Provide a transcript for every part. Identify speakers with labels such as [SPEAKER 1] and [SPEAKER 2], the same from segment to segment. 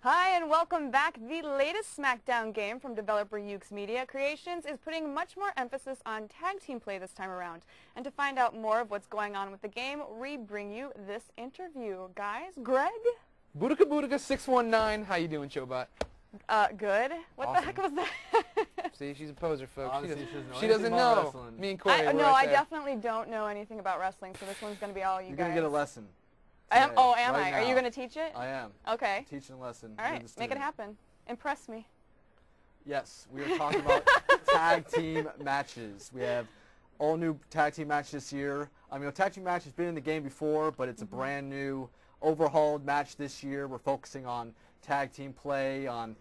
[SPEAKER 1] Hi and welcome back. The latest SmackDown game from developer Ukes Media Creations is putting much more emphasis on tag team play this time around. And to find out more of what's going on with the game, we bring you this interview. Guys, Greg?
[SPEAKER 2] Boudica Boudica 619, how you doing, Chobot?
[SPEAKER 1] Good. What
[SPEAKER 2] Awesome.
[SPEAKER 1] the heck was that?
[SPEAKER 2] See, she's a poser, folks.
[SPEAKER 3] Honestly,
[SPEAKER 2] She doesn't know. Me and Cory,
[SPEAKER 1] No, I definitely don't know anything about wrestling, so this one's going to be all you guys.
[SPEAKER 3] You're going to get a lesson.
[SPEAKER 1] Am
[SPEAKER 3] Right
[SPEAKER 1] I?
[SPEAKER 3] now.
[SPEAKER 1] Are you going to teach it?
[SPEAKER 3] I am.
[SPEAKER 1] Okay.
[SPEAKER 3] Teaching a lesson.
[SPEAKER 1] All right, make it happen. Impress me.
[SPEAKER 3] Yes, we are talking about tag team matches. We have all new tag team matches this year. I mean, tag team match has been in the game before, but it's a brand new, overhauled match this year. We're focusing on tag team play, on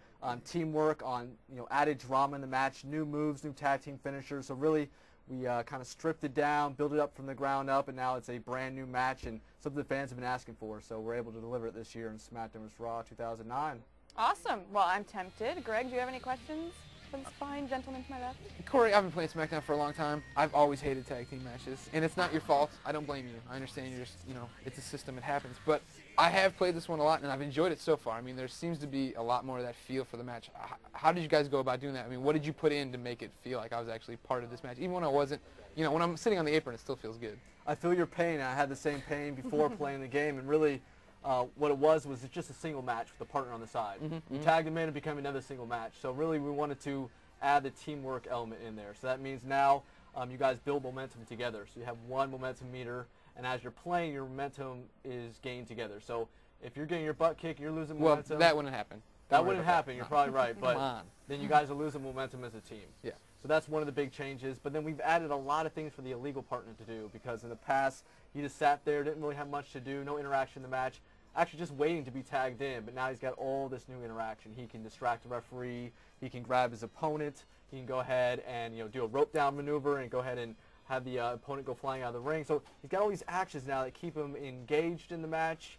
[SPEAKER 3] teamwork, on added drama in the match, new moves, new tag team finishers. So really, we kind of stripped it down, built it up from the ground up, and now it's a brand new match and something the fans have been asking for. So we're able to deliver it this year in SmackDown vs. Raw 2009.
[SPEAKER 1] Awesome. Well, I'm tempted. Greg, do you have any questions for this fine gentleman to my left?
[SPEAKER 2] Cory, I've been playing SmackDown for a long time. I've always hated tag team matches, and it's not your fault. I don't blame you. I understand you're just, it's a system. It happens. But I have played this one a lot, and I've enjoyed it so far. I mean, there seems to be a lot more of that feel for the match. How did you guys go about doing that? I mean, what did you put in to make it feel like I was actually part of this match? Even when I wasn't, when I'm sitting on the apron, it still feels good.
[SPEAKER 3] I feel your pain. I had the same pain before playing the game, and really what it was just a single match with a partner on the side. You tagged them in and became another single match. So really we wanted to add the teamwork element in there. So that means now you guys build momentum together. So you have one momentum meter, and as you're playing, your momentum is gained together. So if you're getting your butt kicked, you're losing momentum.
[SPEAKER 2] Well, that wouldn't happen.
[SPEAKER 3] That wouldn't happen. You're probably right. But
[SPEAKER 2] Come on.
[SPEAKER 3] then you guys are losing momentum as a team.
[SPEAKER 2] Yeah.
[SPEAKER 3] So that's one of the big changes. But then we've added a lot of things for the illegal partner to do, because in the past, he just sat there, didn't really have much to do, no interaction in the match, actually just waiting to be tagged in. But now he's got all this new interaction. He can distract the referee. He can grab his opponent. He can go ahead and do a rope down maneuver and go ahead and have the opponent go flying out of the ring. So he's got all these actions now that keep him engaged in the match,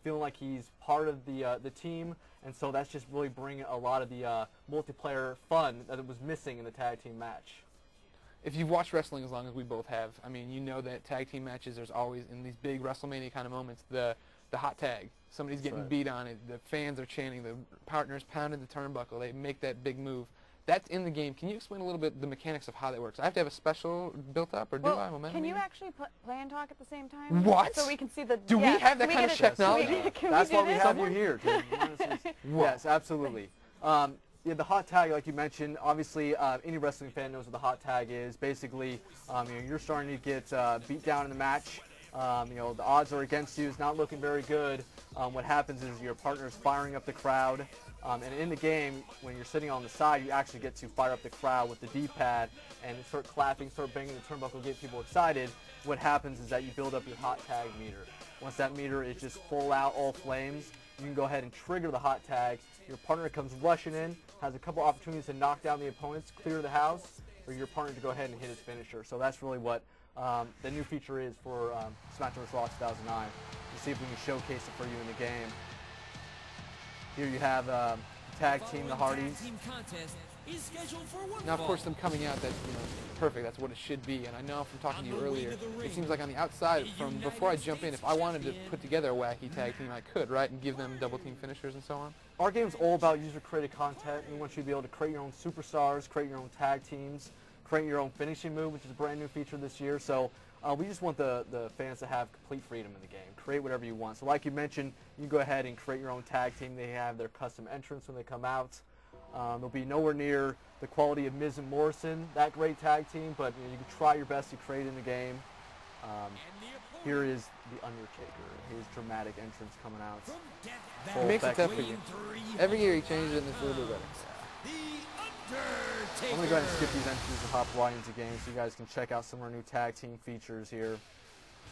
[SPEAKER 3] feeling like he's part of the team. And so that's just really bringing a lot of the multiplayer fun that it was missing in the tag team match.
[SPEAKER 2] If you've watched wrestling as long as we both have, I mean, you know that tag team matches, there's always, in these big WrestleMania kind of moments, the hot tag. Somebody's getting beat on it. The fans are chanting. The partner's pounding the turnbuckle. They make that big move. That's in the game. Can you explain a little bit the mechanics of how that works? I have to have a special built up, or do I? Momentum
[SPEAKER 1] can you
[SPEAKER 2] meter?
[SPEAKER 1] actually play and talk at the same time?
[SPEAKER 2] What?
[SPEAKER 1] So we can see the.
[SPEAKER 2] Do we have that kind of technology?
[SPEAKER 3] That's why we have you here. Yes, absolutely. Yeah, the hot tag, like you mentioned, obviously any wrestling fan knows what the hot tag is. Basically, you're starting to get beat down in the match. The odds are against you. It's not looking very good. What happens is your partner's firing up the crowd. And in the game, when you're sitting on the side, you actually get to fire up the crowd with the D-pad and start clapping, start banging the turnbuckle, get people excited. What happens is that you build up your hot tag meter. Once that meter is just full out, all flames, you can go ahead and trigger the hot tag. Your partner comes rushing in, has a couple opportunities to knock down the opponents, clear the house, or your partner to go ahead and hit his finisher. So that's really what the new feature is for SmackDown vs. Raw 2009. We'll see if we can showcase it for you in the game. Here you have tag team, the Hardys.
[SPEAKER 2] Now, of course, them coming out, that's perfect. That's what it should be. And I know from talking to you earlier, it seems like on the outside, from before I jump in, if I wanted to put together a wacky tag team, I could, right? And give them double team finishers and so on.
[SPEAKER 3] Our game's all about user-created content. We want you to be able to create your own superstars, create your own tag teams, create your own finishing move, which is a brand new feature this year. So we just want the fans to have complete freedom in the game. Create whatever you want. So like you mentioned, you can go ahead and create your own tag team. They have their custom entrance when they come out. They'll be nowhere near the quality of Miz and Morrison, that great tag team, but you can try your best to create in the game. Here is the Undertaker, his dramatic entrance coming out.
[SPEAKER 2] He makes it tough for you. Every year he changes it and it's a little bit better.
[SPEAKER 3] I'm going to go ahead and skip these entries and hop right into games so you guys can check out some of our new tag team features here.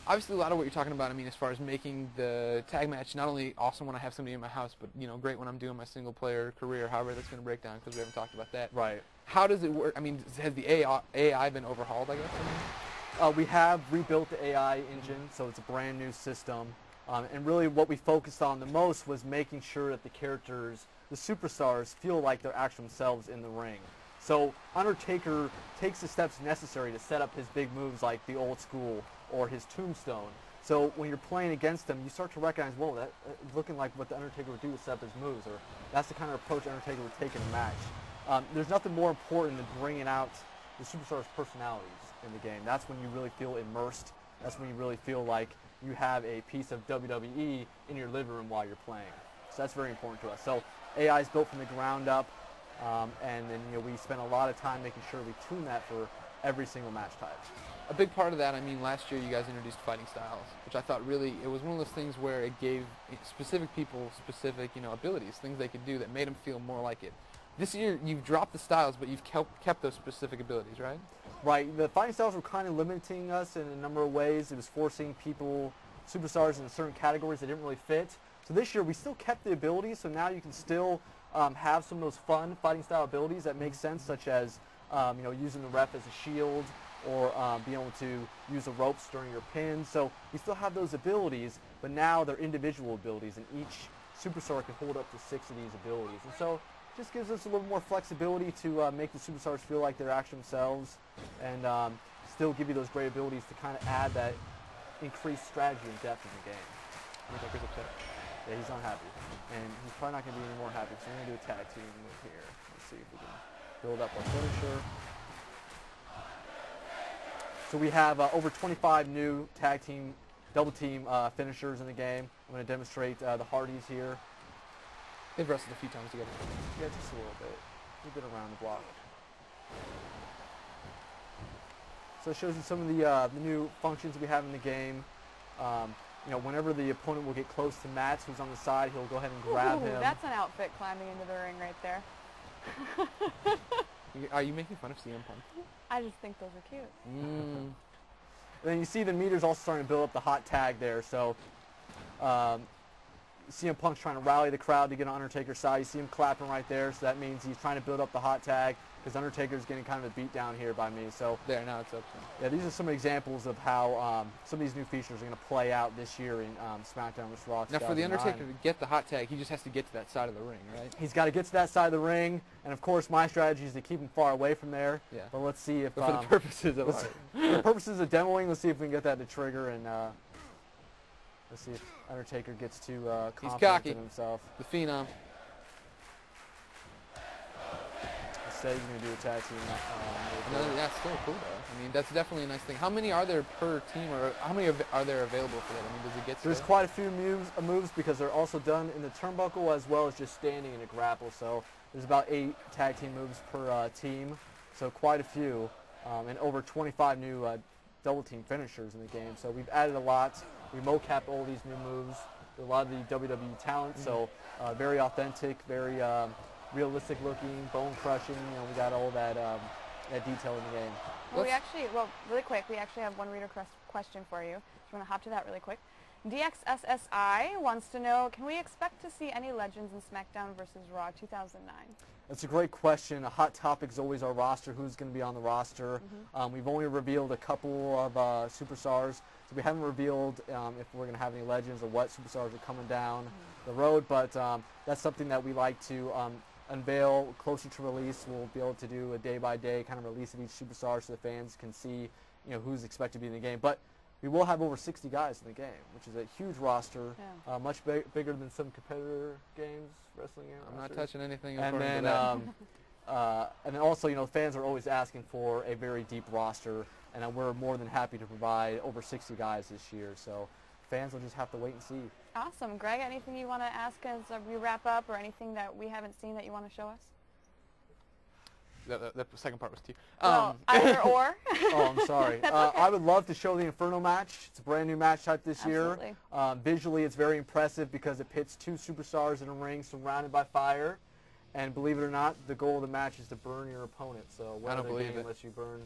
[SPEAKER 2] Obviously, a lot of what you're talking about, I mean, as far as making the tag match not only awesome when I have somebody in my house, but, great when I'm doing my single-player career, however that's going to break down, because we haven't talked about that.
[SPEAKER 3] Right.
[SPEAKER 2] How does it work? I mean, has the AI been overhauled, I guess?
[SPEAKER 3] We have rebuilt the AI engine, so it's a brand new system. And really what we focused on the most was making sure that the characters, the superstars, feel like they're actually themselves in the ring. So Undertaker takes the steps necessary to set up his big moves like the old school or his tombstone. So when you're playing against him, you start to recognize, whoa, that's looking like what the Undertaker would do to set up his moves, or that's the kind of approach Undertaker would take in a match. There's nothing more important than bringing out the superstars' personalities in the game. That's when you really feel immersed. That's when you really feel like you have a piece of WWE in your living room while you're playing. So that's very important to us. So AI is built from the ground up, and then we spend a lot of time making sure we tune that for every single match type.
[SPEAKER 2] A big part of that, I mean, last year you guys introduced fighting styles, which I thought really, it was one of those things where it gave specific people specific, abilities, things they could do that made them feel more like it. This year, you've dropped the styles, but you've kept those specific abilities, right?
[SPEAKER 3] Right. The fighting styles were kind of limiting us in a number of ways. It was forcing superstars in certain categories that didn't really fit. So this year, we still kept the abilities, so now you can still have some of those fun fighting style abilities that make sense, such as, using the ref as a shield, or being able to use the ropes during your pins. So we still have those abilities, but now they're individual abilities, and each superstar can hold up to 6 of these abilities. And so it just gives us a little more flexibility to make the superstars feel like they're actually themselves, and still give you those great abilities to kind of add that increased strategy and depth in the game.
[SPEAKER 2] Undertaker's upset.
[SPEAKER 3] Yeah, he's unhappy. And he's probably not going to be any more happy, so we're going to do a tag team move here. Let's see if we can build up our finisher. So we have over 25 new tag team, double team finishers in the game. I'm going to demonstrate the Hardys here.
[SPEAKER 2] They've wrestled a few times together.
[SPEAKER 3] Yeah, just a little bit. We've been around the block. So it shows you some of the new functions we have in the game. Whenever the opponent will get close to Matt, who's on the side, he'll go ahead and grab him.
[SPEAKER 1] That's an outfit climbing into the ring right there.
[SPEAKER 2] Are you making fun of CM Punk?
[SPEAKER 1] I just think those are cute.
[SPEAKER 3] And then you see the meters also starting to build up the hot tag there. So CM Punk's trying to rally the crowd to get on Undertaker's side. You see him clapping right there, so that means he's trying to build up the hot tag, because Undertaker's getting kind of a beat down here by me. So
[SPEAKER 2] there, now it's up.
[SPEAKER 3] Yeah, these are some examples of how some of these new features are going to play out this year in SmackDown vs. Raw.
[SPEAKER 2] Now, for the Undertaker to get the hot tag, he just has to get to that side of the ring, right?
[SPEAKER 3] He's got to get to that side of the ring, and of course, my strategy is to keep him far away from there.
[SPEAKER 2] Yeah.
[SPEAKER 3] But let's see if
[SPEAKER 2] for the purposes of
[SPEAKER 3] for the purposes of demoing, let's see if we can get that to trigger, and let's see if Undertaker gets too confident in himself.
[SPEAKER 2] The Phenom.
[SPEAKER 3] Instead, he's going to do a tag team.
[SPEAKER 2] That's still cool, though. I mean, that's definitely a nice thing. How many are there per team, or how many are there available for that? I mean, does it get to
[SPEAKER 3] There's quite a few moves because they're also done in the turnbuckle as well as just standing in a grapple. So there's about 8 tag team moves per team. So quite a few, and over 25 new double team finishers in the game. So we've added a lot. We mo-capped all these new moves. A lot of the WWE talent, so very authentic, very realistic looking, bone crushing. We got all that detail in the game.
[SPEAKER 1] Well, really quick, we actually have one reader question for you. Just want to hop to that really quick. DXSSI wants to know, can we expect to see any legends in SmackDown vs. Raw 2009?
[SPEAKER 3] That's a great question. A hot topic is always our roster, who's going to be on the roster. We've only revealed a couple of superstars, so we haven't revealed if we're going to have any legends or what superstars are coming down the road, but that's something that we like to unveil closer to release. We'll be able to do a day-by-day kind of release of each superstar so the fans can see who's expected to be in the game. But we will have over 60 guys in the game, which is a huge roster, much bigger than some competitor games, wrestling games.
[SPEAKER 2] I'm not touching anything.
[SPEAKER 3] And then, also, fans are always asking for a very deep roster, and we're more than happy to provide over 60 guys this year. So fans will just have to wait and see.
[SPEAKER 1] Awesome. Greg, anything you want to ask as we wrap up, or anything that we haven't seen that you want to show us?
[SPEAKER 2] The second part was to you.
[SPEAKER 1] Well, either or.
[SPEAKER 3] Oh, I'm sorry.
[SPEAKER 1] Okay.
[SPEAKER 3] I would love to show the Inferno match. It's a brand new match type this year. Visually, it's very impressive because it pits 2 superstars in a ring surrounded by fire. And believe it or not, the goal of the match is to burn your opponent. So
[SPEAKER 2] I don't believe it.
[SPEAKER 3] Unless you burn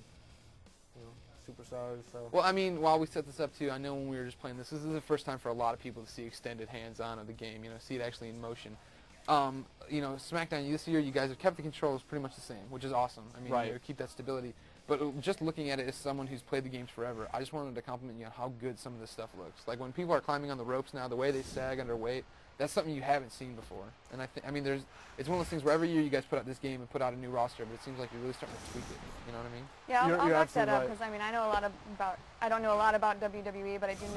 [SPEAKER 3] superstars. So.
[SPEAKER 2] Well, I mean, while we set this up too, I know when we were just playing this is the first time for a lot of people to see extended hands-on of the game. See it actually in motion. SmackDown this year, you guys have kept the controls pretty much the same, which is awesome. I mean, keep that stability. But just looking at it as someone who's played the games forever, I just wanted to compliment you on how good some of this stuff looks. Like when people are climbing on the ropes now, the way they sag under weight, that's something you haven't seen before. And I mean, it's one of those things where every year you guys put out this game and put out a new roster, but it seems like you're really starting to tweak it. You know what I mean?
[SPEAKER 1] Yeah, I'll back that
[SPEAKER 3] absolutely
[SPEAKER 1] up
[SPEAKER 3] right.
[SPEAKER 1] because I mean I don't know a lot about WWE, but I do know